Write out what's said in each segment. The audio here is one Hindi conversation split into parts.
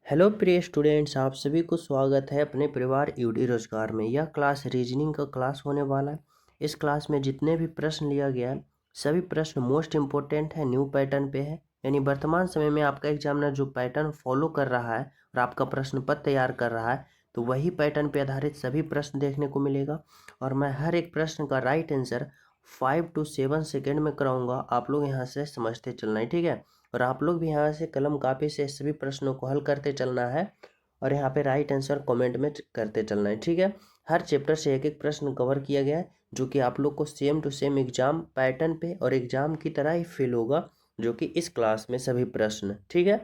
हेलो प्रिय स्टूडेंट्स, आप सभी को स्वागत है अपने परिवार यूडी रोजगार में। यह क्लास रीजनिंग का क्लास होने वाला है। इस क्लास में जितने भी प्रश्न लिया गया है सभी प्रश्न मोस्ट इम्पोर्टेंट है, न्यू पैटर्न पे है। यानी वर्तमान समय में आपका एग्जामिनर जो पैटर्न फॉलो कर रहा है और आपका प्रश्न पत्र तैयार कर रहा है तो वही पैटर्न पे आधारित सभी प्रश्न देखने को मिलेगा। और मैं हर एक प्रश्न का राइट आंसर 5 to 7 सेकेंड में कराऊंगा। आप लोग यहाँ से समझते चलना है, ठीक है। और आप लोग भी यहाँ से कलम कापी से सभी प्रश्नों को हल करते चलना है और यहाँ पे राइट आंसर कमेंट में करते चलना है, ठीक है। हर चैप्टर से एक एक प्रश्न कवर किया गया है जो कि आप लोग को same to same exam pattern पे और एग्जाम की तरह ही फील होगा, जो कि इस क्लास में सभी प्रश्न, ठीक है।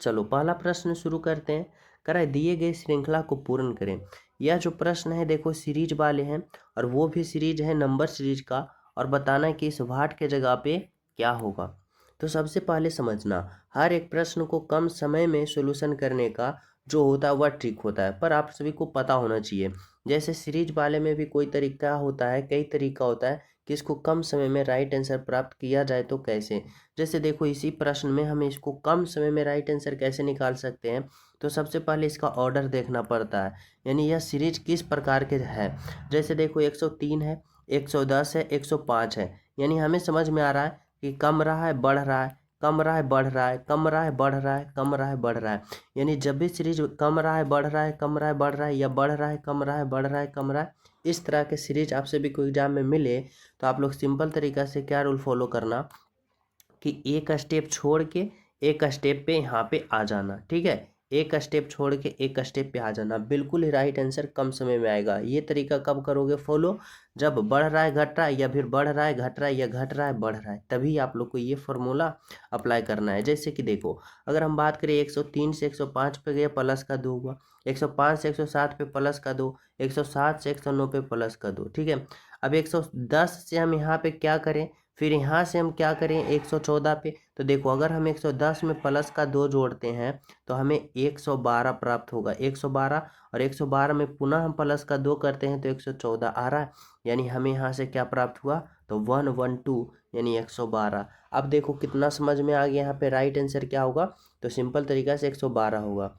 चलो पहला प्रश्न शुरू करते हैं। कराए दिए गए श्रृंखला को पूर्ण करें। यह जो प्रश्न है देखो सीरीज वाले हैं और वो भी सीरीज है नंबर सीरीज का, और बताना है कि इस वाट के जगह पे क्या होगा। तो सबसे पहले समझना, हर एक प्रश्न को कम समय में सॉल्यूशन करने का जो होता है वह ट्रिक होता है, पर आप सभी को पता होना चाहिए। जैसे सीरीज वाले में भी कोई तरीका होता है, कई तरीका होता है कि इसको कम समय में राइट आंसर प्राप्त किया जाए तो कैसे। जैसे देखो इसी प्रश्न में हम इसको कम समय में राइट आंसर कैसे निकाल सकते हैं। तो सबसे पहले इसका ऑर्डर देखना पड़ता है, यानी यह सीरीज किस प्रकार के है। जैसे देखो 103 है, 110 है, 105 है, यानी हमें समझ में आ रहा है कि कम रहा है बढ़ रहा है, कम रहा है बढ़ रहा है, कम रहा है बढ़ रहा है, कम रहा है बढ़ रहा है। यानी जब भी सीरीज कम रहा है बढ़ रहा है, कम रहा है बढ़ रहा है, या बढ़ रहा है कम रहा है बढ़ रहा है कम रहा है, इस तरह के सीरीज आप सभी को एग्जाम में मिले तो आप लोग सिंपल तरीका से क्या रूल फॉलो करना कि एक स्टेप छोड़ के एक स्टेप पे यहाँ पे आ जाना, ठीक है। एक स्टेप छोड़ के एक स्टेप पे आ जाना, बिल्कुल ही राइट आंसर कम समय में आएगा। ये तरीका कब करोगे फॉलो, जब बढ़ रहा है घट रहा है, या फिर बढ़ रहा है घट रहा है, या घट रहा है बढ़ रहा है, तभी आप लोग को ये फॉर्मूला अप्लाई करना है। जैसे कि देखो अगर हम बात करें 103 से 105 पे गए प्लस का 2 हुआ, 105 से 107 पे प्लस का 2, 107 से 109 पे प्लस का 2, ठीक है। अब 110 से हम यहाँ पे क्या करें, फिर यहाँ से हम क्या करें 114 पे। तो देखो अगर हम 110 में प्लस का 2 जोड़ते हैं तो हमें 112 प्राप्त होगा, 112, और 112 में पुनः हम प्लस का 2 करते हैं तो 114 आ रहा है। यानी हमें यहाँ से क्या प्राप्त हुआ, तो 112 यानी 112। अब देखो कितना समझ में आ गया, यहाँ पे राइट आंसर क्या होगा, तो सिंपल तरीका से 112 होगा।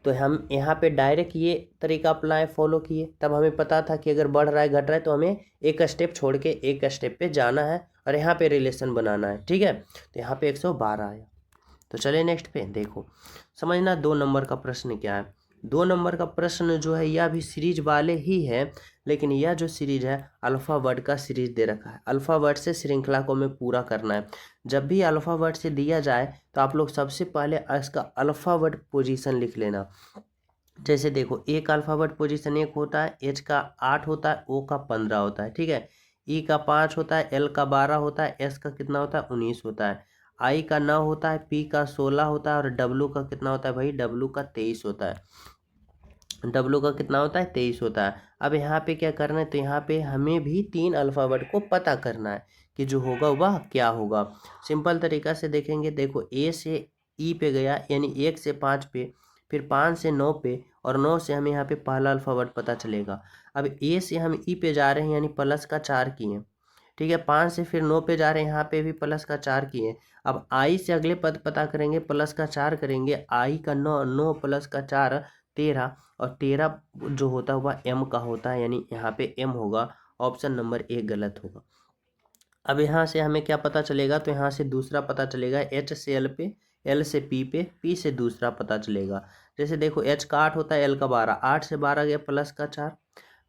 तो हम यहाँ पे डायरेक्ट ये तरीका अप्लाई फॉलो किए, तब हमें पता था कि अगर बढ़ रहा है घट रहा है तो हमें एक स्टेप छोड़ के एक स्टेप पे जाना है और यहाँ पे रिलेशन बनाना है, ठीक है। तो यहाँ पे 112 आया। तो चलिए नेक्स्ट पे देखो, समझना 2 नंबर का प्रश्न क्या है। 2 नंबर का प्रश्न जो है यह भी सीरीज वाले ही है, लेकिन यह जो सीरीज है अल्फ़ावर्ड का सीरीज दे रखा है। अल्फ़ावर्ड से श्रृंखला को हमें पूरा करना है। जब भी अल्फ़ावर्ड से दिया जाए तो आप लोग सबसे पहले इसका अल्फ़ावर्ड पोजीशन लिख लेना। जैसे देखो एक अल्फ़ावर्ड पोजीशन 1 होता है, एच का 8 होता है, ओ का 15 होता है, ठीक है। ई का 5 होता है, एल का 12 होता है, एस का कितना होता है 19 होता है, आई का 9 होता है, पी का 16 होता है, और डब्लू का कितना होता है भाई, डब्लू का 23 होता है। डब्लू का कितना होता है 23 होता है। अब यहाँ पे क्या करना है, तो यहाँ पे हमें भी 3 अल्फ़ावर्ड को पता करना है कि जो होगा वह क्या होगा। सिंपल तरीका से देखेंगे, देखो ए से ई पे गया यानी 1 से 5 पे, फिर 5 से 9 पे, और 9 से हमें यहाँ पे पहला अल्फ़ावर्ड पता चलेगा। अब ए से हम ई पे जा रहे हैं यानी प्लस का 4 किए, ठीक है। 5 से फिर 9 पे जा रहे हैं, यहाँ पे भी प्लस का 4 किए। अब आई से अगले पद पता करेंगे, प्लस का 4 करेंगे, आई का 9, 9 प्लस का 4 13, और 13 जो होता हुआ एम का होता है, यानी यहाँ पे एम होगा। ऑप्शन नंबर 1 गलत होगा। अब यहाँ से हमें क्या पता चलेगा, तो यहाँ से दूसरा पता चलेगा एच से एल पे, एल से पी पे, पी से दूसरा पता चलेगा। जैसे देखो एच का 8 होता है, एल का 12, 8 से 12 गया प्लस का 4,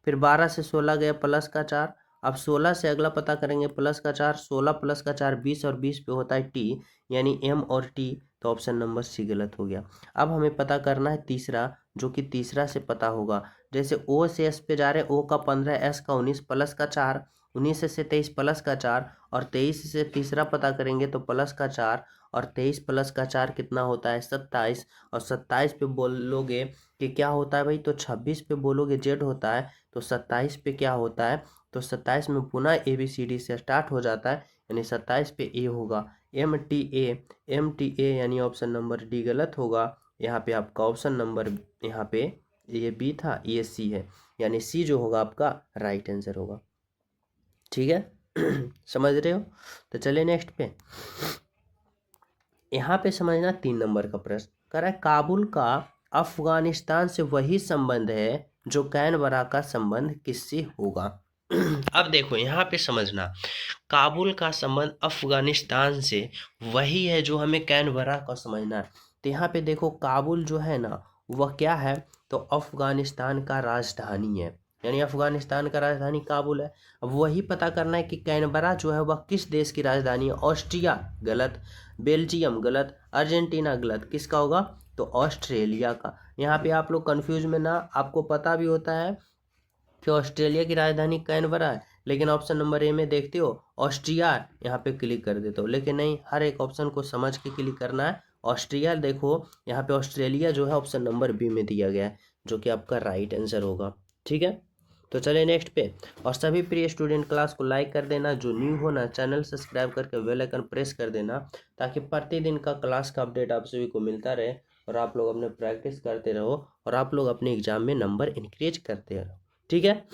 फिर 12 से 16 गया प्लस का 4। अब 16 से अगला पता करेंगे प्लस का 4, 16 प्लस का 4 20, और 20 पे होता है टी, यानी एम और टी। तो ऑप्शन नंबर सी गलत हो गया। अब हमें पता करना है तीसरा, जो कि तीसरा से पता होगा। जैसे ओ से एस पे जा रहे हैं, ओ का 15, एस का 19 प्लस का 4, 19 से 23 प्लस का 4, और 23 से तीसरा पता करेंगे तो प्लस का 4, और 23 प्लस का 4 कितना होता है 27, और 27 पे बोलोगे कि क्या होता है भाई, तो 26 पे बोलोगे जेड होता है, तो 27 पे क्या होता है, तो 27 में पुनः ए बी सी डी से स्टार्ट हो जाता है, यानी 27 पे ए होगा, M T A, M T A, यानी ऑप्शन नंबर डी गलत होगा। यहाँ पे आपका ऑप्शन नंबर, यहाँ पे ये बी था, ये सी है, यानी सी जो होगा आपका राइट आंसर होगा, ठीक है। समझ रहे हो। तो चलिए नेक्स्ट पे, यहाँ पे समझना 3 नंबर का प्रश्न कह रहा है काबुल का अफगानिस्तान से वही संबंध है जो कैनबरा का संबंध किससे होगा। अब देखो यहाँ पे समझना काबुल का संबंध अफगानिस्तान से वही है जो हमें कैनबरा का समझना है। तो यहाँ पे देखो काबुल जो है ना वह क्या है, तो अफगानिस्तान का राजधानी है, यानी अफगानिस्तान का राजधानी काबुल है। अब वही पता करना है कि कैनबरा जो है वह किस देश की राजधानी है। ऑस्ट्रिया गलत, बेल्जियम गलत, अर्जेंटीना गलत, किसका होगा, तो ऑस्ट्रेलिया का। यहाँ पे आप लोग कंफ्यूज में ना, आपको पता भी होता है कि ऑस्ट्रेलिया की राजधानी कैनबरा है, लेकिन ऑप्शन नंबर ए में देखते हो ऑस्ट्रिया, यहाँ पे क्लिक कर देते हो, लेकिन नहीं, हर एक ऑप्शन को समझ के क्लिक करना है। ऑस्ट्रिया देखो यहाँ पे ऑस्ट्रेलिया जो है ऑप्शन नंबर बी में दिया गया है, जो कि आपका राइट आंसर होगा। ठीक है, तो चले नेक्स्ट पे। और सभी प्रिय स्टूडेंट क्लास को लाइक कर देना, जो न्यू हो ना चैनल सब्सक्राइब करके बेल आइकन प्रेस कर देना, ताकि प्रतिदिन का क्लास का अपडेट आप सभी को मिलता रहे और आप लोग अपने प्रैक्टिस करते रहो और आप लोग अपने एग्जाम में नंबर इंक्रीज करते रहो। ठीक है,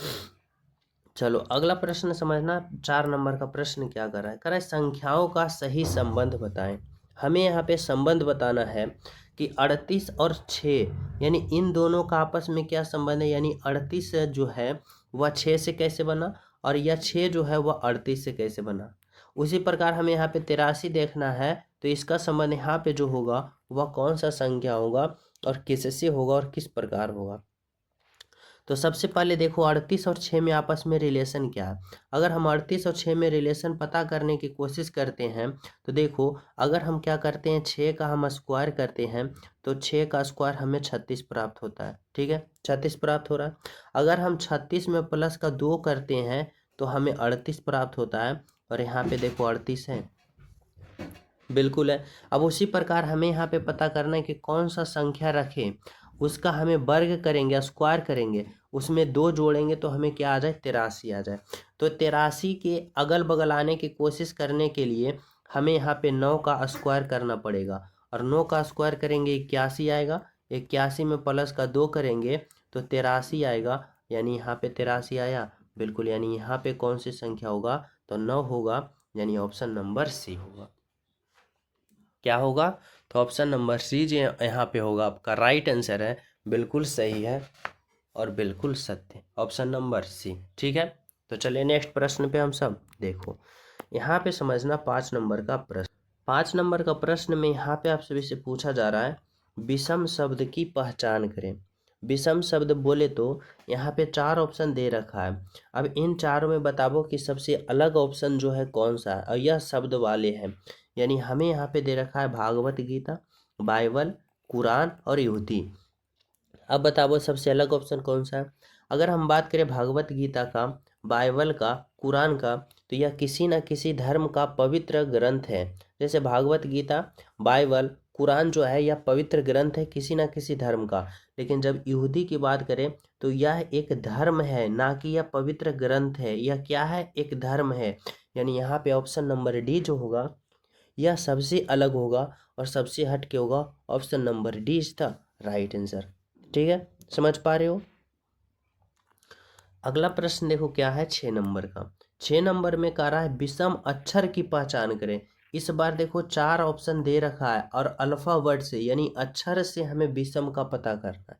चलो अगला प्रश्न समझना। 4 नंबर का प्रश्न क्या कर रहा है, संख्याओं का सही संबंध बताएं। हमें यहाँ पे संबंध बताना है कि 38 और 6 यानी इन दोनों का आपस में क्या संबंध है, यानी 38 जो है वह 6 से कैसे बना और यह 6 जो है वह 38 से कैसे बना। उसी प्रकार हमें यहाँ पे 83 देखना है, तो इसका संबंध यहाँ पे जो होगा वह कौन सा संख्या होगा और किससे होगा और किस प्रकार होगा। तो सबसे पहले देखो 38 और 6 में आपस में रिलेशन क्या है। अगर हम 38 और 6 में रिलेशन पता करने की कोशिश करते हैं, तो देखो अगर हम क्या करते हैं 6 का हम स्क्वायर करते हैं, तो 6 का स्क्वायर हमें 36 प्राप्त होता है। ठीक है, 36 प्राप्त हो रहा है। अगर हम 36 में प्लस का 2 करते हैं तो हमें 38 प्राप्त होता है, और यहाँ पे देखो 38 है, बिल्कुल है। अब उसी प्रकार हमें यहाँ पे पता करना है कि कौन सा संख्या रखें, उसका हमें वर्ग करेंगे, स्क्वायर करेंगे, उसमें 2 जोड़ेंगे तो हमें क्या आ जाए, 83 आ जाए। तो 83 के अगल बगल आने की कोशिश करने के लिए हमें यहाँ पे 9 का स्क्वायर करना पड़ेगा, और 9 का स्क्वायर करेंगे 81 आएगा, 81 में प्लस का 2 करेंगे तो 83 आएगा, यानी यहाँ पे 83 आया, बिल्कुल। यानी यहाँ पे कौन सी संख्या होगा, तो 9 होगा, यानी ऑप्शन नंबर सी होगा। क्या होगा, तो ऑप्शन नंबर सी जो यहाँ पे होगा आपका राइट आंसर है, बिल्कुल सही है और बिल्कुल सत्य, ऑप्शन नंबर सी। ठीक है, तो चलिए नेक्स्ट प्रश्न पे हम सब देखो। यहाँ पे समझना 5 नंबर का प्रश्न। 5 नंबर का प्रश्न में यहाँ पे आप सभी से पूछा जा रहा है विषम शब्द की पहचान करें। विषम शब्द बोले तो यहाँ पे 4 ऑप्शन दे रखा है। अब इन चारों में बताओ कि सबसे अलग ऑप्शन जो है कौन सा है, और यह शब्द वाले हैं। यानी हमें यहाँ पे दे रखा है भागवत गीता, बाइबल, कुरान और यहूदी। अब बताओ सबसे अलग ऑप्शन कौन सा है। अगर हम बात करें भागवत गीता का, बाइबल का, कुरान का, तो यह किसी न किसी धर्म का पवित्र ग्रंथ है। जैसे भागवत गीता, बाइबल, कुरान जो है यह पवित्र ग्रंथ है किसी न किसी धर्म का। लेकिन जब यहूदी की बात करें तो यह एक धर्म है, ना कि यह पवित्र ग्रंथ है। यह क्या है, एक धर्म है। यानी यहाँ पे ऑप्शन नंबर डी जो होगा यह सबसे अलग होगा और सबसे हट के होगा। Option number D is the right answer. ठीक है, समझ पा रहे हो। अगला प्रश्न देखो क्या है 6 नंबर का। 6 नंबर में कह रहा है विषम अक्षर की पहचान करें। इस बार देखो 4 ऑप्शन दे रखा है और अल्फावर्ड से यानी अक्षर से हमें विषम का पता करना है।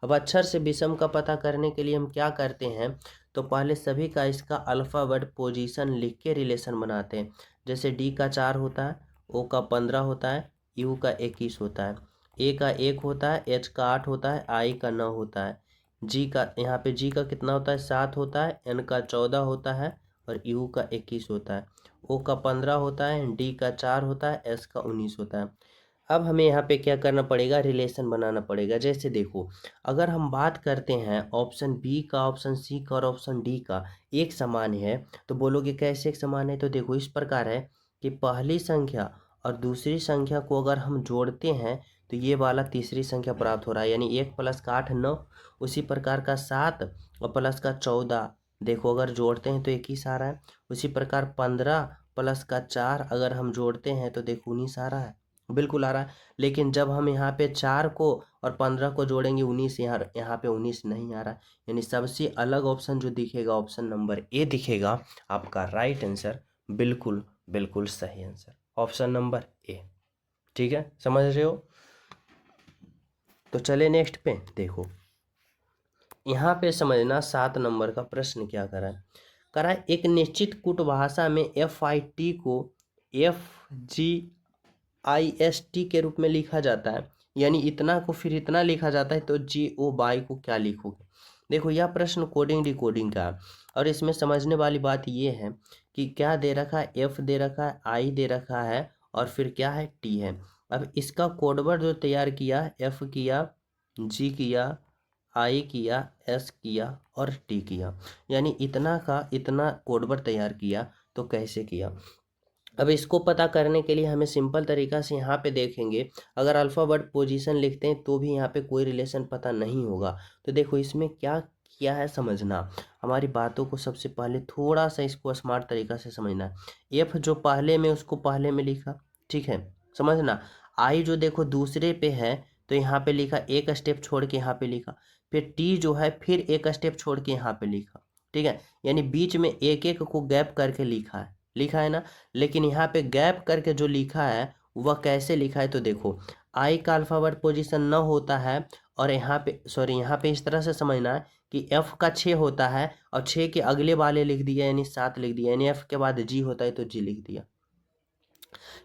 अब अक्षर से विषम का पता करने के लिए हम क्या करते हैं, तो पहले सभी का इसका अल्फावर्ड पोजीशन लिख के रिलेशन बनाते हैं। जैसे डी का 4 होता है, ओ का 15 होता है, यू का 21 होता है, ए का 1 होता है, एच का 8 होता है, आई का 9 होता है, जी का यहाँ पे जी का कितना होता है 7 होता है, एन का 14 होता है और यू का 21 होता है, ओ का 15 होता है, डी का 4 होता है, एस का 19 होता है। अब हमें यहाँ पे क्या करना पड़ेगा, रिलेशन बनाना पड़ेगा। जैसे देखो अगर हम बात करते हैं ऑप्शन बी का, ऑप्शन सी का और ऑप्शन डी का एक समान है, तो बोलोगे कैसे एक समान है, तो देखो इस प्रकार है कि पहली संख्या और दूसरी संख्या को अगर हम जोड़ते हैं तो ये वाला तीसरी संख्या प्राप्त हो रहा है, यानी 1 प्लस का 8 9। उसी प्रकार का 7 और प्लस का 14 देखो अगर जोड़ते हैं तो 21 आ रहा है। उसी प्रकार 15 प्लस का 4 अगर हम जोड़ते हैं तो देखो 19 आ रहा है, बिल्कुल आ रहा है। लेकिन जब हम यहाँ पे 4 को और 15 को जोड़ेंगे 19, यहाँ पे 19 नहीं आ रहा है। यानी सबसे अलग ऑप्शन जो दिखेगा ऑप्शन नंबर ए दिखेगा आपका राइट आंसर, बिल्कुल बिल्कुल सही आंसर, ऑप्शन नंबर ए। ठीक है, समझ रहे हो। तो चले नेक्स्ट पे देखो, यहाँ पे समझना 7 नंबर का प्रश्न क्या करा है एक निश्चित कूट भाषा में FIT को FGIST के रूप में लिखा जाता है, यानी इतना को फिर इतना लिखा जाता है, तो GOY को क्या लिखोगे। देखो यह प्रश्न कोडिंग डिकोडिंग का है, और इसमें समझने वाली बात ये है कि क्या दे रखा है, F दे रखा है, I दे रखा है, और फिर क्या है, T है। अब इसका कोडवर्ड जो तैयार किया, F किया, G किया, I किया, S किया और T किया, यानी इतना का इतना कोडवर्ड तैयार किया। तो कैसे किया, अब इसको पता करने के लिए हमें सिंपल तरीका से यहाँ पे देखेंगे, अगर अल्फ़ाबेट पोजीशन लिखते हैं तो भी यहाँ पे कोई रिलेशन पता नहीं होगा। तो देखो इसमें क्या किया है, समझना हमारी बातों को, सबसे पहले थोड़ा सा इसको स्मार्ट तरीका से समझना है। एफ जो पहले में, उसको पहले में लिखा, ठीक है, समझना। आई जो देखो दूसरे पे है, तो यहाँ पे लिखा, एक स्टेप छोड़ के यहाँ पे लिखा। फिर टी जो है फिर एक स्टेप छोड़ के यहाँ पे लिखा, ठीक है, यानी बीच में एक एक को गैप करके लिखा है ना। लेकिन यहाँ पे गैप करके जो लिखा है वह कैसे लिखा है, तो देखो आई का अल्फ़ाबेट पोजीशन न होता है, और यहाँ पे सॉरी यहाँ पे इस तरह से समझना है कि एफ का 6 होता है, और 6 के अगले वाले लिख दिया यानी 7 लिख दिया, यानी एफ के बाद जी होता है तो जी लिख दिया।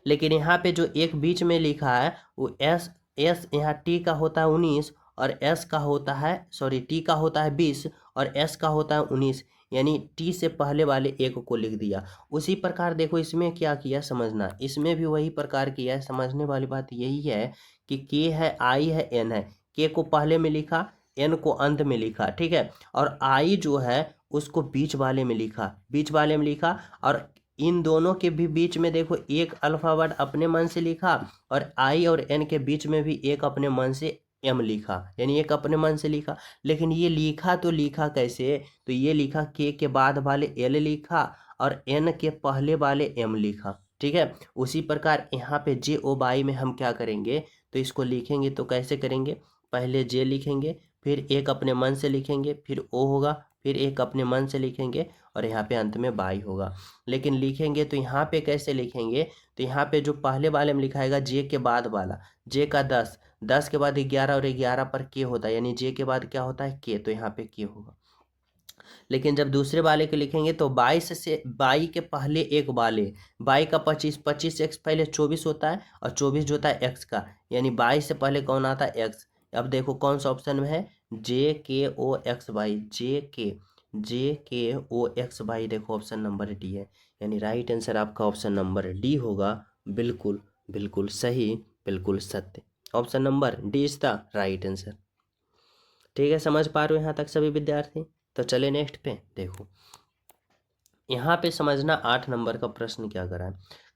लेकिन यहाँ पे जो एक बीच में लिखा है वो एस एस यहाँ टी का होता है 19, और एस का होता है सॉरी टी का होता है 20, और एस का होता है 19, यानी टी से पहले वाले एक को लिख दिया। उसी प्रकार देखो इसमें क्या किया, समझना, इसमें भी वही प्रकार किया है। समझने वाली बात यही है कि के है, आई है, एन है, के को पहले में लिखा, एन को अंत में लिखा, ठीक है, और आई जो है उसको बीच वाले में लिखा, और इन दोनों के भी बीच में देखो एक अल्फ़ाबेट अपने मन से लिखा, और आई और एन के बीच में भी एक अपने मन से एम लिखा, यानी एक अपने मन से लिखा। लेकिन ये लिखा तो लिखा कैसे, तो ये लिखा के बाद वाले एल लिखा, और एन के पहले वाले एम लिखा, ठीक है। उसी प्रकार यहाँ पे JOY में हम क्या करेंगे, तो इसको लिखेंगे तो कैसे करेंगे, पहले जे लिखेंगे, फिर एक अपने मन से लिखेंगे, फिर ओ होगा, फिर एक अपने मन से लिखेंगे, और यहाँ पे अंत में बाई होगा। लेकिन लिखेंगे तो यहाँ पे कैसे लिखेंगे, तो यहाँ पे जो पहले वाले में लिखाएगा जे के बाद वाला, जे का 10, 10 के बाद 11, और 11 पर के होता है, यानी जे के बाद क्या होता है, के, तो यहाँ पे के होगा। लेकिन जब दूसरे वाले के लिखेंगे तो 22 से, बाई के पहले एक वाले, बाई का 25, 25 एक्स पहले 24 होता है, और 24 जो होता है एक्स का, यानी 22 से पहले कौन आता है, एक्स। अब देखो कौन सा ऑप्शन में है, JKOXY, JKOXY, देखो ऑप्शन नंबर डी है, यानी राइट आंसर आपका ऑप्शन नंबर डी होगा। बिल्कुल बिल्कुल सही, बिल्कुल सत्य, option number D is the right answer. ठीक है, समझ पा रहे हो यहाँ तक सभी विद्यार्थी। तो चले नेक्स्ट पे देखो, यहाँ पे समझना 8 नंबर का प्रश्न क्या करा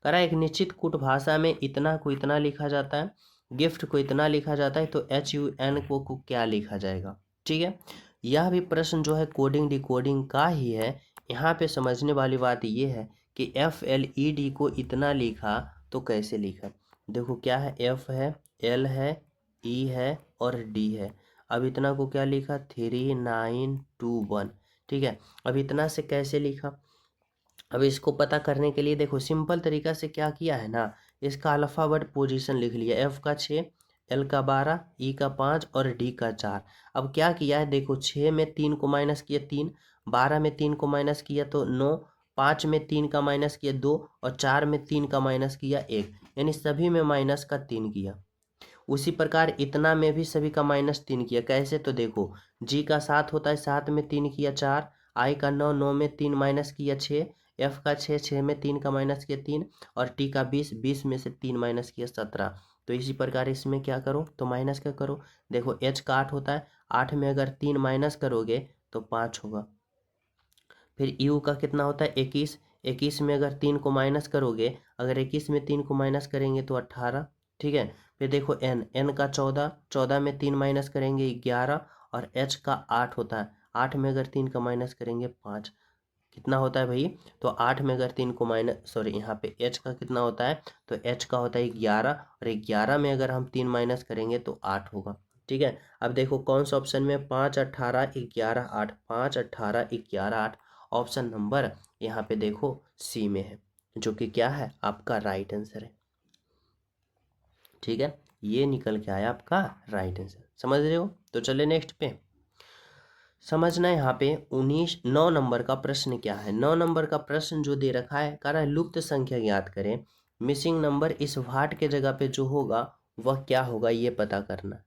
है एक निश्चित कूट भाषा में इतना को इतना लिखा जाता है, गिफ्ट को इतना लिखा जाता है, तो HUN को क्या लिखा जाएगा। ठीक है, यह भी प्रश्न जो है कोडिंग डिकोडिंग का ही है। यहाँ पे समझने वाली बात ये है कि FLED को इतना लिखा तो कैसे लिखा। देखो क्या है, F है, L है, E है और D है। अब इतना को क्या लिखा, 3921। ठीक है, अब इतना से कैसे लिखा, अब इसको पता करने के लिए देखो सिंपल तरीका से क्या किया है ना, इसका अल्फ़ाबेट पोजीशन लिख लिया, F का 6, L का 12, E का 5 और D का 4। अब क्या किया है देखो, 6 में 3 को माइनस किया 3, 12 में 3 को माइनस किया तो 9, 5 में 3 का माइनस किया 2, और 4 में 3 का माइनस किया 1, यानी सभी में माइनस का 3 किया। उसी प्रकार इतना में भी सभी का -3 किया। कैसे, तो देखो जी का 7 होता है, 7 में 3 किया 4, आई का 9, 9 में 3 माइनस किया 6, एफ का 6, 6 में 3 का माइनस किया 3, और टी का 20, 20 में से 3 माइनस किया 17। तो इसी प्रकार इसमें क्या करो, तो माइनस क्या करो, देखो एच का 8 होता है, 8 में अगर 3 माइनस करोगे तो 5 होगा। फिर यू का कितना होता है, 21, 21 में अगर 3 को माइनस करोगे, अगर 21 में 3 को माइनस करेंगे तो 18। ठीक है, फिर देखो एन का 14, 14 में 3 माइनस करेंगे 11, और एच का 8 होता है, 8 में अगर 3 का माइनस करेंगे 5, कितना होता है भाई, तो 8 में अगर 3 को माइनस सॉरी यहाँ पे एच का कितना होता है, तो एच का होता है 11, और 11 में अगर हम 3 माइनस करेंगे तो 8 होगा। ठीक है, अब देखो कौन सा ऑप्शन में 5, 18, 11, 8, 5, 18, 11, 8, ऑप्शन नंबर यहाँ पे देखो सी में है, जो कि क्या है आपका राइट आंसर है। ठीक है, ये निकल के आया आपका राइट आंसर। समझ रहे हो? तो चले नेक्स्ट पे समझना है। यहाँ पे 9 नंबर का प्रश्न क्या है। 9 नंबर का प्रश्न जो दे रखा है, कह रहा है लुप्त संख्या ज्ञात करें, मिसिंग नंबर इस वाट के जगह पे जो होगा वह क्या होगा, ये पता करना।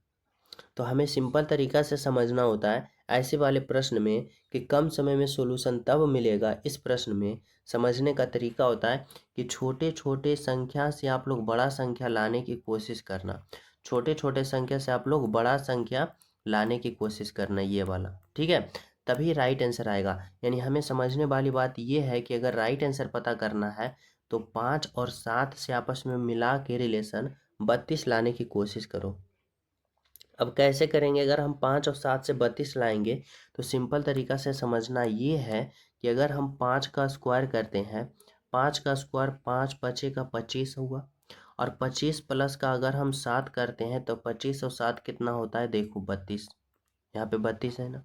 तो हमें सिंपल तरीका से समझना होता है ऐसे वाले प्रश्न में कि कम समय में सॉल्यूशन तब मिलेगा। इस प्रश्न में समझने का तरीका होता है कि छोटे छोटे संख्या से आप लोग बड़ा संख्या लाने की कोशिश करना। छोटे छोटे संख्या से आप लोग बड़ा संख्या लाने की कोशिश करना, ये वाला, ठीक है, तभी राइट आंसर आएगा। यानी हमें समझने वाली बात ये है कि अगर राइट आंसर पता करना है तो 5 और 7 से आपस में मिला के रिलेशन 32 लाने की कोशिश करो। अब कैसे करेंगे? अगर हम 5 और 7 से 32 लाएंगे तो सिंपल तरीका से समझना ये है कि अगर हम 5 का स्क्वायर करते हैं, 5 का स्क्वायर 5 पचे का 25 हुआ, और 25 प्लस का अगर हम 7 करते हैं तो 25 और 7 कितना होता है, देखो 32, यहाँ पे 32 है ना।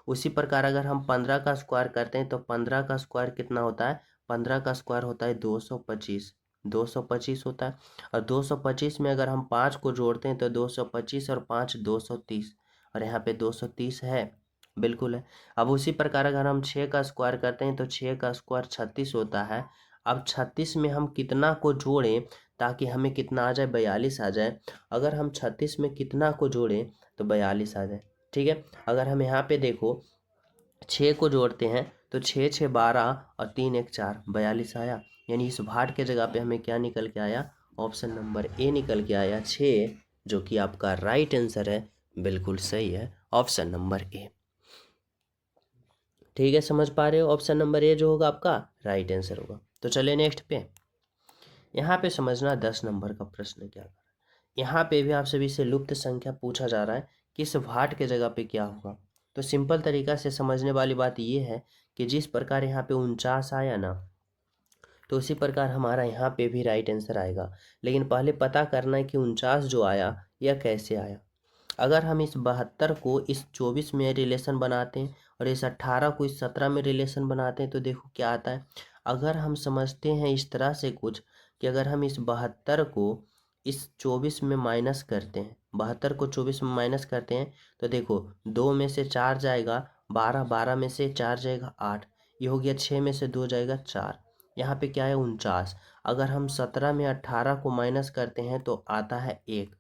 उसी प्रकार अगर हम 15 का स्क्वायर करते हैं तो 15 का स्क्वायर कितना होता है, 15 का स्क्वायर होता है 225, 225 होता है। और 225 में अगर हम 5 को जोड़ते हैं तो 225 और 5 230, और यहाँ पे 230 है, बिल्कुल है। अब उसी प्रकार अगर हम 6 का स्क्वायर करते हैं तो 6 का स्क्वायर 36 होता है। अब 36 में हम कितना को जोड़ें ताकि हमें कितना आ जाए, 42 आ जाए। अगर हम 36 में कितना को जोड़ें तो 42 आ जाए, ठीक है। अगर हम यहाँ पे देखो 6 को जोड़ते हैं तो 6 6 12 और 3 1 4, 42 आया। यानी इस भाट के जगह पे हमें क्या निकल के आया, ऑप्शन नंबर ए निकल के आया 6, जो कि आपका राइट आंसर है। बिल्कुल सही है, ऑप्शन नंबर ए। ठीक है, समझ पा रहे हो? ऑप्शन नंबर ए जो होगा आपका राइट आंसर होगा। तो चलिए नेक्स्ट पे, यहाँ पे समझना 10 नंबर का प्रश्न क्या कर रहा है। यहाँ पे भी आप सभी से लुप्त संख्या पूछा जा रहा है कि इस भाट के जगह पे क्या होगा। तो सिंपल तरीका से समझने वाली बात ये है कि जिस प्रकार यहाँ पे 49 आया ना, तो उसी प्रकार हमारा यहाँ पे भी राइट आंसर आएगा। लेकिन पहले पता करना है कि 49 जो आया यह कैसे आया। अगर हम इस 72 को इस 24 में रिलेशन बनाते हैं और इस 18 को इस 17 में रिलेशन बनाते हैं तो देखो क्या आता है। अगर हम समझते हैं इस तरह से कुछ कि अगर हम इस 72 को इस 24 में माइनस करते हैं, 72 को 24 में माइनस करते हैं तो देखो 2 में से 4 जाएगा 12, 12 में से 4 जाएगा 8, ये हो गया 6 में से 2 जाएगा 4, यहाँ पे क्या है 49। अगर हम 17 में 18 को माइनस करते हैं तो आता है 1,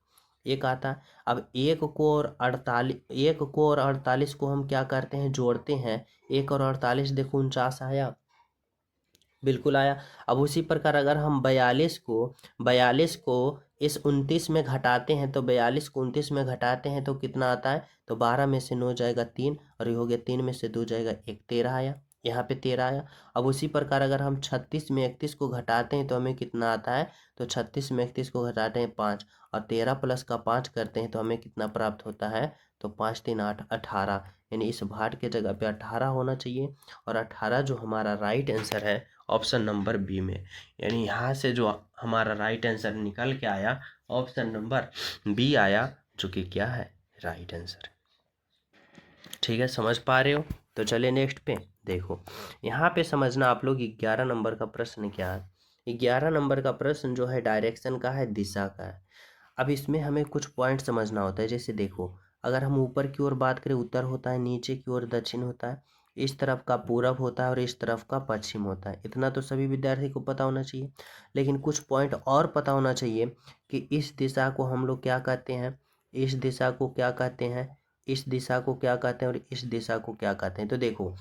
एक आता है। अब 1 को और 48 को हम क्या करते हैं, जोड़ते हैं। 1 और 48 देखो 49 आया, बिल्कुल आया। अब उसी प्रकार अगर हम 42 को इस 29 में घटाते हैं तो 42 को 29 में घटाते हैं तो कितना आता है, तो 12 में से 9 जाएगा 3, और ये हो गया 3 में से 2 जाएगा 1, 13 आया, यहाँ पे 13 आया। अब उसी प्रकार अगर हम 36 में 31 को घटाते हैं तो हमें कितना आता है, तो 36 में 31 को घटाते हैं 5, और 13 प्लस का 5 करते हैं तो हमें कितना प्राप्त होता है, तो 5 3 8 18। यानी इस भाट के जगह पे 18 होना चाहिए, और 18 जो हमारा राइट आंसर है ऑप्शन नंबर बी में। यानी यहाँ से जो हमारा राइट आंसर निकल के आया ऑप्शन नंबर बी आया, जो कि क्या है, राइट आंसर। ठीक है, समझ पा रहे हो? तो चलिए नेक्स्ट पे देखो, यहाँ पे समझना आप लोग 11 नंबर का प्रश्न क्या है। 11 नंबर का प्रश्न जो है डायरेक्शन का है, दिशा का है। अब इसमें हमें कुछ पॉइंट समझना होता है। जैसे देखो, अगर हम ऊपर की ओर बात करें उत्तर होता है, नीचे की ओर दक्षिण होता है, इस तरफ का पूरब होता है और इस तरफ का पश्चिम होता है। इतना तो सभी विद्यार्थी को पता होना चाहिए। लेकिन कुछ पॉइंट और पता होना चाहिए कि इस दिशा को हम लोग क्या कहते हैं, इस दिशा को क्या कहते हैं, इस दिशा को क्या कहते हैं, और इस दिशा को क्या कहते हैं। तो देखो,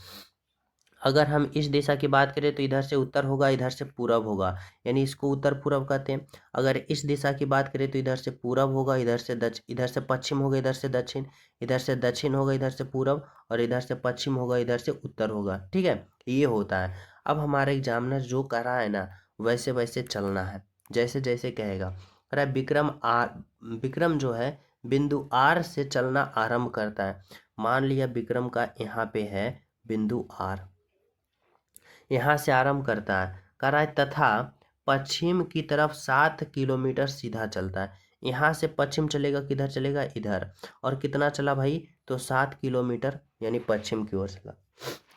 अगर हम इस दिशा की बात करें तो इधर से उत्तर होगा, इधर से पूरब होगा, यानी इसको उत्तर पूरब कहते हैं। अगर इस दिशा की बात करें तो इधर से पूरब होगा, इधर से पश्चिम होगा, इधर से दक्षिण, इधर से दक्षिण होगा, इधर से पूरब, और इधर से पश्चिम होगा, इधर से उत्तर होगा। ठीक है, ये होता है। अब हमारा एग्जामिनर जो कर रहा है ना, वैसे वैसे चलना है, जैसे जैसे कहेगा। कह रहा है विक्रम जो है बिंदु आर से चलना आरंभ करता है। मान लिया विक्रम का यहाँ पे है बिंदु आर, यहाँ से आरंभ करता है, कह रहा है तथा पश्चिम की तरफ 7 किलोमीटर सीधा चलता है। यहाँ से पश्चिम चलेगा, किधर चलेगा, इधर, और कितना चला भाई, तो 7 किलोमीटर, यानी पश्चिम की ओर चला।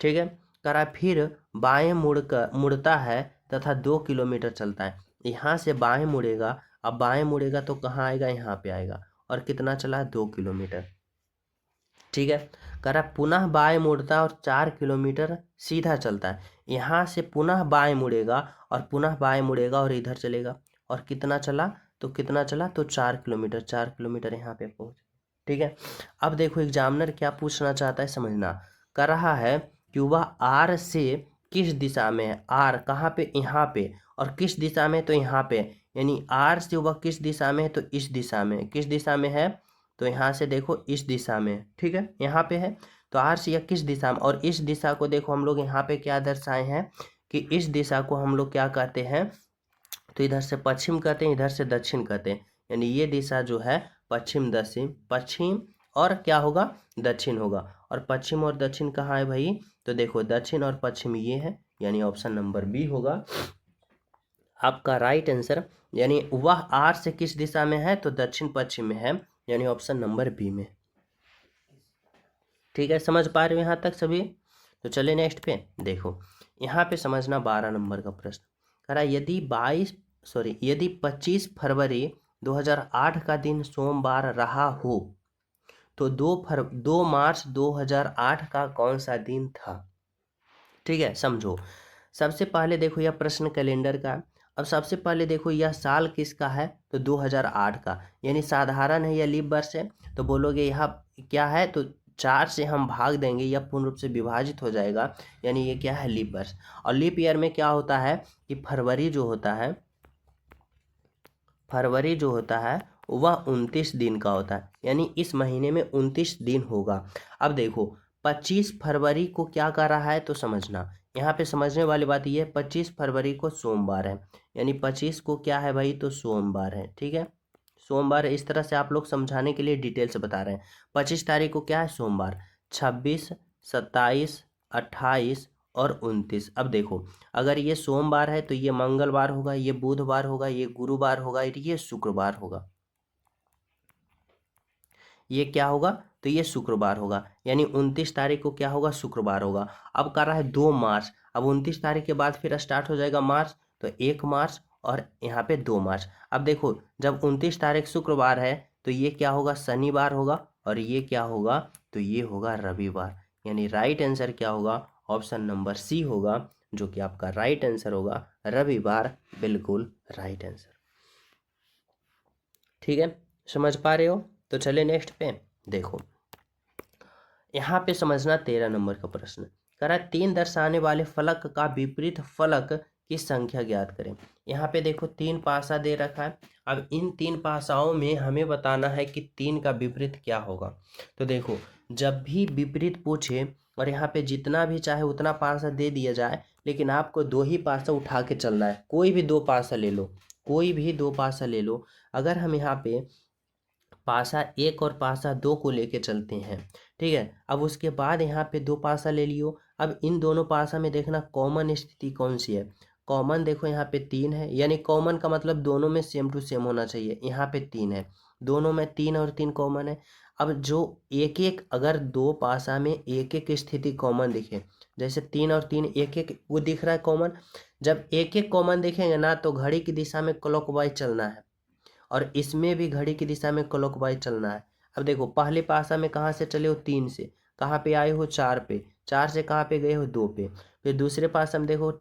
ठीक है, कह रहा है फिर बाएं मुड़ता है तथा 2 किलोमीटर चलता है। यहाँ से बाएं मुड़ेगा, अब बाएं मुड़ेगा तो कहाँ आएगा, यहाँ पे आएगा। और कितना चला, 2 किलोमीटर। ठीक है, कह रहा पुनः बाएं मुड़ता है और 4 किलोमीटर सीधा चलता है। यहाँ से पुनः बाएं मुड़ेगा और पुनः बाएं मुड़ेगा और इधर चलेगा। और कितना चला, तो कितना चला, तो 4 किलोमीटर। 4 किलोमीटर यहाँ पे पहुँच। ठीक है, अब देखो एग्जामिनर क्या पूछना चाहता है समझना। कर रहा है कि वह आर से किस दिशा में है। आर कहाँ पे, यहाँ पे। और किस दिशा में, तो यहाँ पे। यानी आर से वह किस दिशा में है, तो इस दिशा में। किस दिशा में है, तो यहाँ से देखो इस दिशा में। ठीक है, यहाँ पे है तो आर से यह किस दिशा में। और इस दिशा को देखो हम लोग यहाँ पे क्या दर्शाए हैं कि इस दिशा को हम लोग क्या कहते हैं, तो इधर से पश्चिम कहते हैं, इधर से दक्षिण कहते हैं। यानी ये दिशा जो है पश्चिम दक्षिण, पश्चिम और क्या होगा, दक्षिण होगा। और पश्चिम और दक्षिण कहाँ है भाई, तो देखो दक्षिण और पश्चिम ये है, यानी ऑप्शन नंबर बी होगा आपका राइट आंसर। यानी वह आर से किस दिशा में है, तो दक्षिण पश्चिम में है, यानी ऑप्शन नंबर बी में। ठीक है, समझ पा रहे हो यहाँ तक सभी। तो चलिए नेक्स्ट पे देखो, यहाँ पे समझना 12 नंबर का प्रश्न। कह रहा यदि 25 फरवरी 2008 का दिन सोमवार रहा हो तो 2 मार्च 2008 का कौन सा दिन था। ठीक है, समझो। सबसे पहले देखो यह प्रश्न कैलेंडर का। अब सबसे पहले देखो यह साल किसका है, तो 2008 का, यानी साधारण है या लीप वर्ष है। तो बोलोगे यह क्या है, तो 4 से हम भाग देंगे, यह पूर्ण रूप से विभाजित हो जाएगा, यानी ये क्या है, लीप वर्ष। और लीप ईयर में क्या होता है कि फरवरी जो होता है वह 29 दिन का होता है, यानी इस महीने में 29 दिन होगा। अब देखो 25 फरवरी को क्या कर रहा है, तो समझना यहाँ पे समझने वाली बात ये है, 25 फरवरी को सोमवार है, यानी 25 को क्या है भाई, तो सोमवार है। ठीक है, सोमवार है। इस तरह से आप लोग समझाने के लिए डिटेल से बता रहे हैं। 25 तारीख को क्या है, सोमवार। 26, 27, 28 और 29। अब देखो अगर ये सोमवार है तो ये मंगलवार होगा, ये बुधवार होगा, ये गुरुवार होगा, ये शुक्रवार होगा। ये क्या होगा, तो ये शुक्रवार होगा, यानी 29 तारीख को क्या होगा, शुक्रवार होगा। अब कर रहा है 2 मार्च। अब 29 तारीख के बाद फिर स्टार्ट हो जाएगा मार्च, तो 1 मार्च और यहाँ पे 2 मार्च। अब देखो जब 29 तारीख शुक्रवार है तो ये क्या होगा, शनिवार होगा। और ये क्या होगा, तो ये होगा रविवार। यानी राइट आंसर क्या होगा, ऑप्शन नंबर सी होगा, जो कि आपका राइट आंसर होगा, रविवार। बिल्कुल राइट आंसर। ठीक है, समझ पा रहे हो। तो चलिए नेक्स्ट पे देखो, यहाँ पे समझना 13 नंबर का प्रश्न। कह रहा है 3 दर्शाने वाले फलक का विपरीत फलक की संख्या ज्ञात करें। यहाँ पे देखो 3 पासा दे रखा है। अब इन 3 पासाओं में हमें बताना है कि 3 का विपरीत क्या होगा। तो देखो जब भी विपरीत पूछे और यहाँ पे जितना भी चाहे उतना पासा दे दिया जाए, लेकिन आपको 2 ही पासा उठा के चलना है। कोई भी 2 पासा ले लो, कोई भी 2 पासा ले लो। अगर हम यहाँ पे पासा 1 और पासा 2 को लेके चलते हैं, ठीक है। अब उसके बाद यहाँ पे 2 पासा ले लियो। अब इन दोनों पासा में देखना कॉमन स्थिति कौन सी है। कॉमन देखो यहाँ पे 3 है, यानी कॉमन का मतलब दोनों में सेम टू सेम होना चाहिए। यहाँ पे 3 है, दोनों में 3 और 3 कॉमन है। अब जो एक एक, अगर 2 पासा में एक एक स्थिति कॉमन दिखे, जैसे 3 और 3 एक एक वो दिख रहा है कॉमन। जब एक एक कॉमन दिखेंगे ना, तो घड़ी की दिशा में क्लॉकवाइज चलना है, और इसमें भी घड़ी की दिशा में क्लॉकवाइज चलना है। अब देखो पहले पासा में कहाँ से चले हो, 3 से। कहाँ पे आए हो, 4 पे। 4 से कहाँ पे गए हो, 2 पे। फिर दूसरे पासा में देखो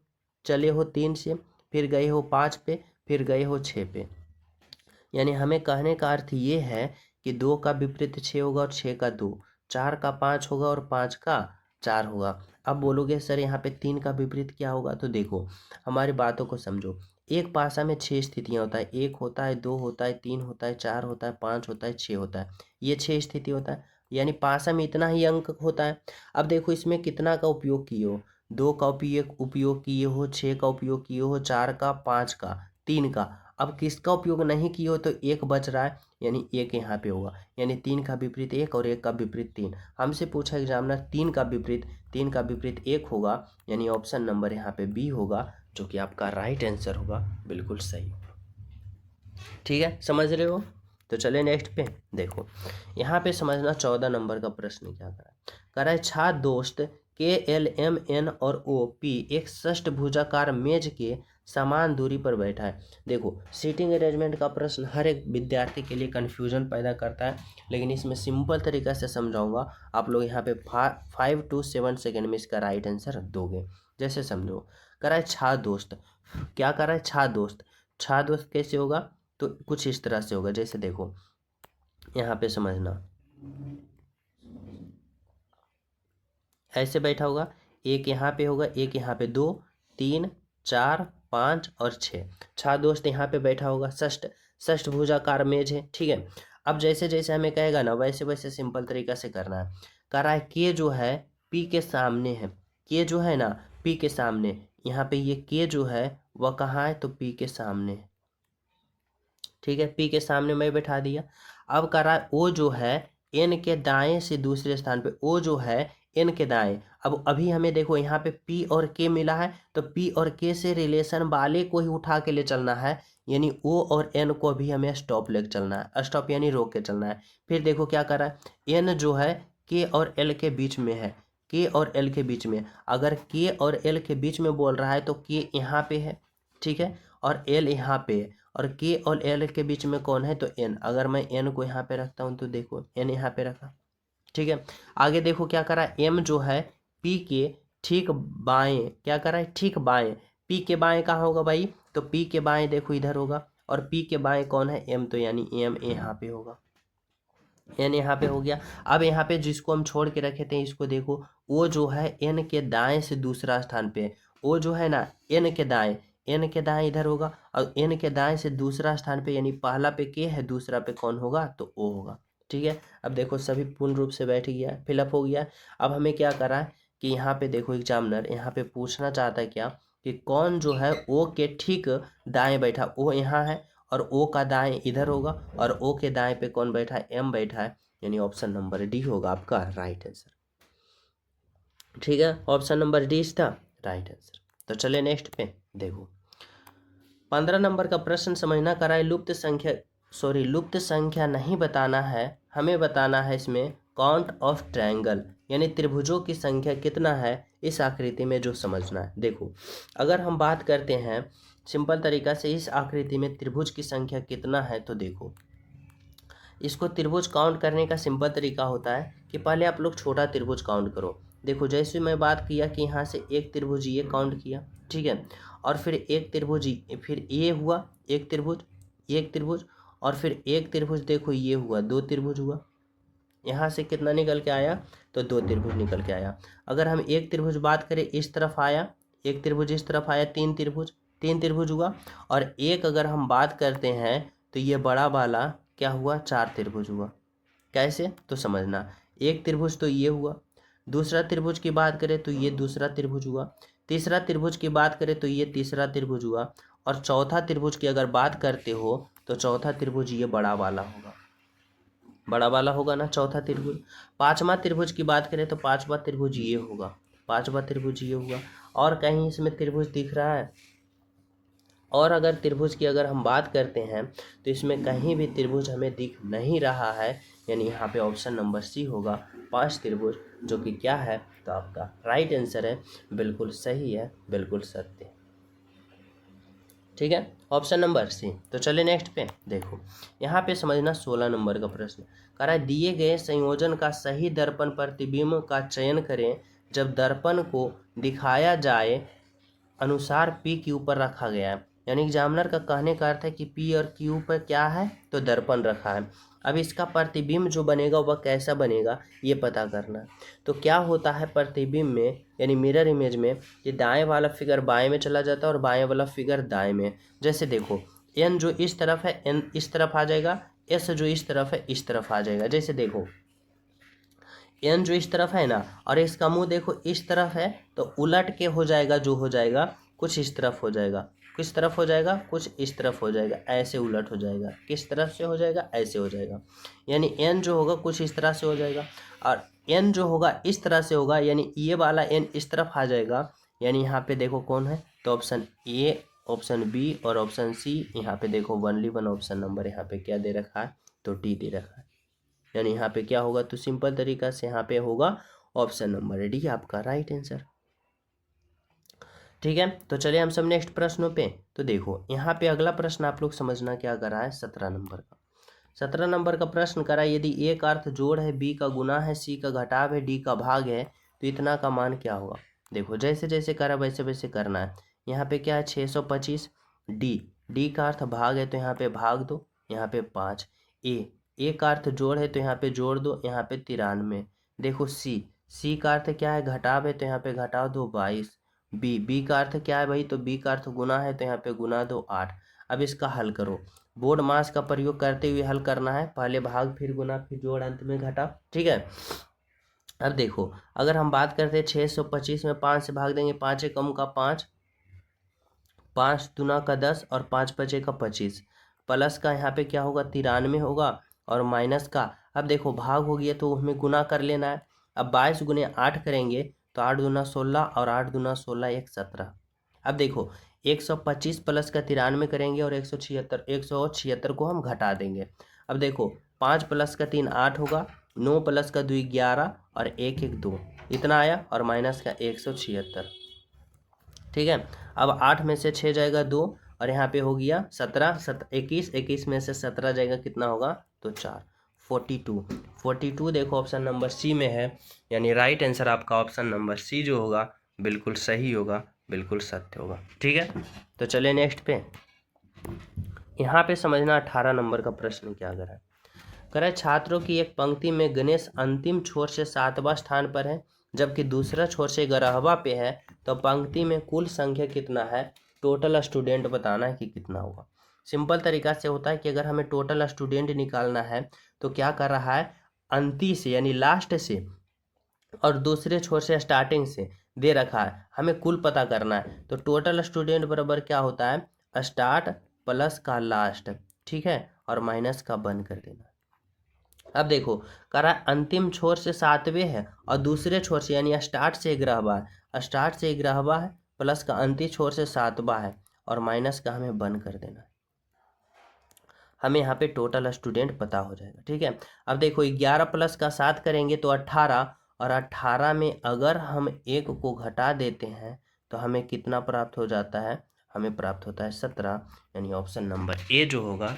चले हो 3 से, फिर गए हो 5 पे, फिर गए हो 6 पे। यानी हमें कहने का अर्थ ये है कि 2 का विपरीत 6 होगा और 6 का 2, 4 का 5 होगा और 5 का 4 होगा। अब बोलोगे सर यहाँ पे 3 का विपरीत क्या होगा, तो देखो हमारी बातों को समझो। एक पासा में 6 स्थितियाँ होता है, 1 होता है, 2 होता है, 3 होता है, 4 होता है, 5 होता है, 6 होता है। ये 6 स्थिति होता है, यानी पासा में इतना ही अंक होता है। अब देखो इसमें कितना का उपयोग किए हो, 2 का उपयोग किए हो, 6 का उपयोग किए हो, 4 का, 5 का, 3 का। अब किसका उपयोग नहीं किए हो, तो 1 बच रहा है, यानी 1 यहाँ पे होगा। यानी 3 का विपरीत 1 और 1 का विपरीत 3। हमसे पूछा एग्जामिनर 3 का विपरीत 1 होगा, यानी ऑप्शन नंबर यहाँ पे बी होगा, जो कि आपका राइट आंसर होगा। बिल्कुल सही। ठीक है, समझ रहे हो। तो चले नेक्स्ट पे देखो, यहाँ पे समझना 14 नंबर का प्रश्न क्या कह रहा है। छात्र दोस्त KLMN और OP एक षष्ठभुजाकार मेज के समान दूरी पर बैठा है। देखो सीटिंग अरेंजमेंट का प्रश्न हर एक विद्यार्थी के लिए कन्फ्यूजन पैदा करता है, लेकिन इसमें सिंपल तरीका से समझाऊंगा। आप लोग यहाँ पे 5 to 7 सेकेंड में इसका राइट आंसर दोगे। जैसे समझो, करा है छा दोस्त, क्या करा है छा दोस्त, छा दोस्त कैसे होगा, तो कुछ इस तरह से होगा। जैसे देखो यहाँ पे समझना, ऐसे बैठा होगा, एक यहाँ पे होगा, एक यहाँ पे, 2 3 4 5 और 6, छह दोस्त यहाँ पे बैठा होगा। षष्ठ भुजाकार मेज है, ठीक है। अब जैसे जैसे हमें कहेगा ना वैसे वैसे सिंपल तरीका से करना है। कह रहा है के जो है पी के सामने है, के जो है ना पी के सामने, यहाँ पे ये के जो है वह कहाँ है, तो पी के सामने है, ठीक है। पी के सामने मैं बैठा दिया। अब कह रहा है ओ जो है एन के दाएं से दूसरे स्थान पे, ओ जो है एन के दाएं। अब अभी हमें देखो यहाँ पे पी और के मिला है, तो पी और के से रिलेशन वाले को ही उठा के ले चलना है, यानी ओ और एन को भी हमें स्टॉप लेके चलना है, स्टॉप यानी रोक के चलना है। फिर देखो क्या कर रहा है, एन जो है के और एल के बीच में है, के और एल के बीच में। अगर के और एल के बीच में बोल रहा है तो के यहाँ पे है, ठीक है, और एल यहाँ पे है। और के और एल के बीच में कौन है, तो एन। अगर मैं एन को यहाँ पे रखता हूँ तो देखो एन यहाँ पे रखा, ठीक है। आगे देखो क्या करा, एम जो है पी के ठीक बाएं, क्या करा है, ठीक बाएं। पी के बाएं कहाँ होगा भाई, तो पी के बाएं देखो इधर होगा, और पी के बाएं कौन है, एम, तो यानी एम यहाँ पे होगा, एन यहाँ पे हो गया। अब यहाँ पे जिसको हम छोड़ के रखे थे इसको देखो, वो जो है एन के दाएं से दूसरा स्थान पे है, वो जो है ना एन के दाएं, एन के दाएं इधर होगा, और एन के दाएं से दूसरा स्थान पे, यानी पहला पे के है, दूसरा पे कौन होगा, तो ओ होगा, ठीक है। अब देखो सभी पूर्ण रूप से बैठ गया, फिलअप हो गया। अब हमें क्या करा है कि यहाँ पे देखो एग्जामिनर यहाँ पे पूछना चाहता है क्या, कि कौन जो है ओ के ठीक दाएं बैठा, ओ यहाँ है, और ओ का दाएं इधर होगा, और ओ के दाएं पे कौन बैठा है, एम बैठा है, यानी ऑप्शन नंबर डी होगा आपका राइट आंसर, ठीक है। ऑप्शन नंबर डी था राइट आंसर। तो चले नेक्स्ट पे देखो, 15 नंबर का प्रश्न समझना कराए, लुप्त संख्या नहीं बताना है, हमें बताना है इसमें काउंट ऑफ ट्रायंगल, यानी त्रिभुजों की संख्या कितना है इस आकृति में, जो समझना है। देखो अगर हम बात करते हैं सिंपल तरीका से, इस आकृति में त्रिभुज की संख्या कितना है, तो देखो इसको त्रिभुज काउंट करने का सिंपल तरीका होता है कि पहले आप लोग छोटा त्रिभुज काउंट करो। देखो जैसे मैं बात किया कि यहाँ से एक त्रिभुज ये काउंट किया, ठीक है, और फिर एक त्रिभुज, फिर ये हुआ एक त्रिभुज, और फिर एक त्रिभुज देखो ये हुआ, दो त्रिभुज हुआ। यहाँ से कितना निकल के आया, तो दो त्रिभुज निकल के आया। अगर हम एक त्रिभुज बात करें, इस तरफ आया एक त्रिभुज, इस तरफ आया तीन त्रिभुज हुआ। और एक अगर हम बात करते हैं तो ये बड़ा वाला क्या हुआ, चार त्रिभुज हुआ। कैसे, तो समझना, एक त्रिभुज तो ये हुआ, दूसरा त्रिभुज की बात करें तो ये दूसरा त्रिभुज हुआ, तीसरा त्रिभुज की बात करें तो ये तीसरा त्रिभुज हुआ, और चौथा त्रिभुज की अगर बात करते हो तो चौथा त्रिभुज ये बड़ा वाला होगा, बड़ा वाला होगा ना चौथा त्रिभुज। पांचवा त्रिभुज की बात करें तो पांचवा त्रिभुज ये होगा, पांचवा त्रिभुज ये हुआ। और कहीं इसमें त्रिभुज दिख रहा है, और अगर त्रिभुज की अगर हम बात करते हैं तो इसमें कहीं भी त्रिभुज हमें दिख नहीं रहा है, यानी यहाँ पे ऑप्शन नंबर सी होगा, पांच त्रिभुज, जो कि क्या है, तो आपका राइट आंसर है, बिल्कुल सही है, बिल्कुल सत्य है, ठीक है, ऑप्शन नंबर सी। तो चलिए नेक्स्ट पे देखो, यहाँ पे समझना 16 नंबर का प्रश्न कह रहा है, दिए गए संयोजन का सही दर्पण प्रतिबिंब का चयन करें जब दर्पण को दिखाया जाए अनुसार पी क्यू पर रखा गया है। यानी एग्जामिनर का कहने का अर्थ है कि पी और क्यू पर क्या है, तो दर्पण रखा है। अब इसका प्रतिबिंब जो बनेगा वह कैसा बनेगा ये पता करना है। तो क्या होता है प्रतिबिंब में, यानी मिरर इमेज में, ये दाएं वाला फिगर बाएं में चला जाता है और बाएं वाला फिगर दाएं में। जैसे देखो एन जो इस तरफ है, एन इस तरफ आ जाएगा, एस जो इस तरफ है इस तरफ आ जाएगा। जैसे देखो एन जो इस तरफ है ना, और इसका मुंह देखो इस तरफ है, तो उलट के हो जाएगा, जो हो जाएगा कुछ इस तरफ हो जाएगा, किस तरफ हो जाएगा, कुछ इस तरफ हो जाएगा, ऐसे उलट हो जाएगा, किस तरफ से हो जाएगा, ऐसे हो जाएगा। यानी एन जो होगा कुछ इस तरह से हो जाएगा, और एन जो होगा इस तरह से होगा, यानी ये वाला एन इस तरफ आ जाएगा। यानी यहाँ पे देखो कौन है, तो ऑप्शन ए, ऑप्शन बी और ऑप्शन सी। यहाँ पे देखो ओनली वन ऑप्शन नंबर यहाँ पे क्या दे रखा है, तो डी दे रखा है। यानी यहाँ पे क्या होगा, तो सिंपल तरीका से यहाँ पे होगा ऑप्शन नंबर डी आपका राइट आंसर। ठीक है, तो चलिए हम सब नेक्स्ट प्रश्नों पे। तो देखो यहाँ पे अगला प्रश्न आप लोग समझना क्या कर रहा है, 17 नंबर का। 17 नंबर का प्रश्न करा, यदि ए का अर्थ जोड़ है, बी का गुना है, सी का घटाव है, डी का भाग है, तो इतना का मान क्या होगा। देखो जैसे जैसे करा वैसे वैसे करना है। यहाँ पे क्या है 625, डी का अर्थ भाग है तो यहाँ पे भाग दो, यहाँ पे 5। ए का अर्थ जोड़ है तो यहाँ पे जोड़ दो, यहाँ पे 93। देखो सी का अर्थ क्या है, घटाव है तो यहाँ पे घटाव दो 22। बी का अर्थ क्या है भाई, तो बी का अर्थ गुना है तो यहाँ पे गुना दो 8। अब इसका हल करो, बोर्ड मास का प्रयोग करते हुए हल करना है, पहले भाग फिर गुना फिर जोड़ अंत में घटा। ठीक है, अब देखो अगर हम बात करते हैं 625 में 5 से भाग देंगे, 5 कम का 5, 5 दूना का 10 और 5 बचे का 25, प्लस का यहाँ पे क्या होगा 93 होगा और माइनस का। अब देखो भाग हो गया तो हमें गुना कर लेना है। अब 22 गुने 8 करेंगे तो 8 दूना 16 और 8 दूना 16 1 17। अब देखो 125 प्लस का 93 करेंगे और 176 को हम घटा देंगे। अब देखो 5 प्लस का 3 8 होगा, 9 प्लस का 2 11 और 1 1 2, इतना आया और माइनस का 176। ठीक है, अब 8 में से 6 जाएगा 2 और यहाँ पे हो गया 17, 21 में से 17 जाएगा कितना होगा, तो 4, 42। देखो ऑप्शन नंबर सी में है, यानी राइट आंसर आपका ऑप्शन नंबर सी जो होगा बिल्कुल सही होगा, बिल्कुल सत्य होगा। ठीक है, तो चलिए नेक्स्ट पे। यहाँ पे समझना 18 नंबर का प्रश्न क्या कर है, छात्रों की एक पंक्ति में गणेश अंतिम छोर से 7वां स्थान पर है, जबकि दूसरा छोर से 11वां पे है, तो पंक्ति में कुल संख्या कितना है, टोटल स्टूडेंट बताना है कि कितना होगा। सिंपल तरीका से होता है कि अगर हमें टोटल स्टूडेंट निकालना है तो क्या कर रहा है, अंति से यानी लास्ट से और दूसरे छोर से स्टार्टिंग से दे रखा है, हमें कुल पता करना है। तो टोटल स्टूडेंट बराबर क्या होता है, स्टार्ट प्लस का लास्ट, ठीक है, और माइनस का बंद कर देना। अब देखो कह रहा है अंतिम छोर से 7वें है और दूसरे छोर से यानी स्टार्ट से 11वां है, स्टार्ट से 11वां है प्लस का अंतिम छोर से 7वां है और माइनस का हमें बंद कर देना है। हमें यहाँ पे टोटल स्टूडेंट पता हो जाएगा। ठीक है, अब देखो 11 प्लस का 7 करेंगे तो 18 और 18 में अगर हम 1 को घटा देते हैं तो हमें कितना प्राप्त हो जाता है, हमें प्राप्त होता है 17, यानी ऑप्शन नंबर ए जो होगा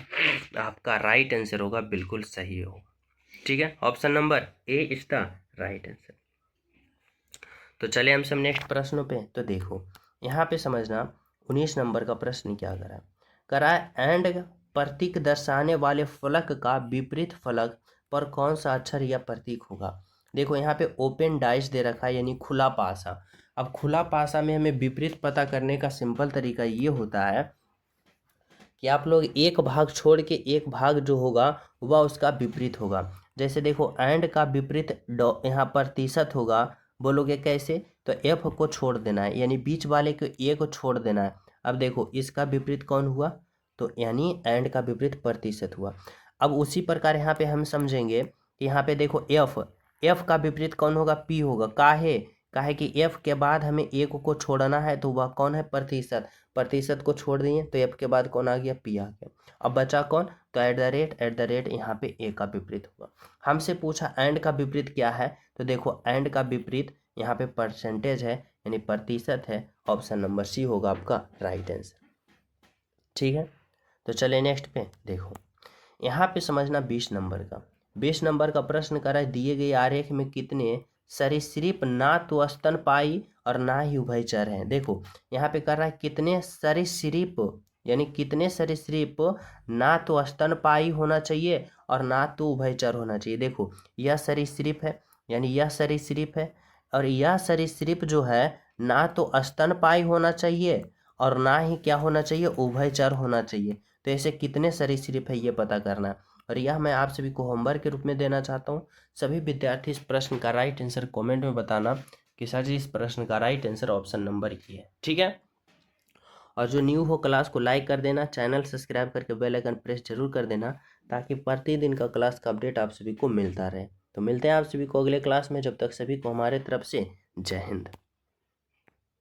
आपका राइट आंसर होगा, बिल्कुल सही होगा। ठीक है, option number A is the right answer. तो चले हम सब नेक्स्ट प्रश्नों पे। तो देखो यहाँ पे समझना 19 नंबर का प्रश्न क्या करा है एंड प्रतीक दर्शाने वाले फलक का विपरीत फलक पर कौन सा अक्षर या प्रतीक होगा। देखो यहाँ पे ओपन डाइस दे रखा है यानी खुला पासा। अब खुला पासा में हमें विपरीत पता करने का सिंपल तरीका ये होता है कि आप लोग एक भाग छोड़ के एक भाग जो होगा वह उसका विपरीत होगा। जैसे देखो एंड का विपरीत यहाँ प्रतिशत होगा, बोलोगे कैसे, तो एफ को छोड़ देना है यानी बीच वाले को ए को छोड़ देना है। अब देखो इसका विपरीत कौन हुआ, तो यानी एंड का विपरीत प्रतिशत हुआ। अब उसी प्रकार यहाँ पे हम समझेंगे कि यहाँ पे देखो एफ का विपरीत कौन होगा, पी होगा। काहे कि एफ के बाद हमें एक को छोड़ना है तो वह कौन है, प्रतिशत को छोड़ दिए तो एफ के बाद कौन आ गया, पी आ गया। अब बचा कौन, तो एट द रेट यहाँ पे ए का विपरीत होगा। हमसे पूछा एंड का विपरीत क्या है, तो देखो एंड का विपरीत यहाँ पे परसेंटेज है यानी प्रतिशत है, ऑप्शन नंबर सी होगा आपका राइट आंसर। ठीक है, तो चले नेक्स्ट पे। देखो यहाँ पे समझना 20 नंबर का प्रश्न करा है, दिए गए आरेख में कितने सरीसृप ना तो स्तनपायी और ना ही उभयचर हैं। देखो यहाँ पे कर रहा है कितने सरीसृप, यानी कितने सरीसृप ना तो स्तनपायी होना चाहिए और ना तो उभयचर होना चाहिए। देखो यह सरीसृप है यानी यह सरीसृप है और यह सरीसृप जो है ना तो स्तनपायी होना चाहिए और ना ही क्या होना चाहिए, उभयचर होना चाहिए। तो ऐसे कितने सरीसृप है ये पता करना है और यह मैं आप सभी को होमवर्क के रूप में देना चाहता हूँ। सभी विद्यार्थी इस प्रश्न का राइट आंसर कमेंट में बताना कि सर जी इस प्रश्न का राइट आंसर ऑप्शन नंबर ये है। ठीक है, और जो न्यू हो क्लास को लाइक कर देना, चैनल सब्सक्राइब करके बेल आइकन प्रेस जरूर कर देना ताकि प्रतिदिन का क्लास का अपडेट आप सभी को मिलता रहे। तो मिलते हैं आप सभी को अगले क्लास में, जब तक सभी को हमारे तरफ से जय हिंद।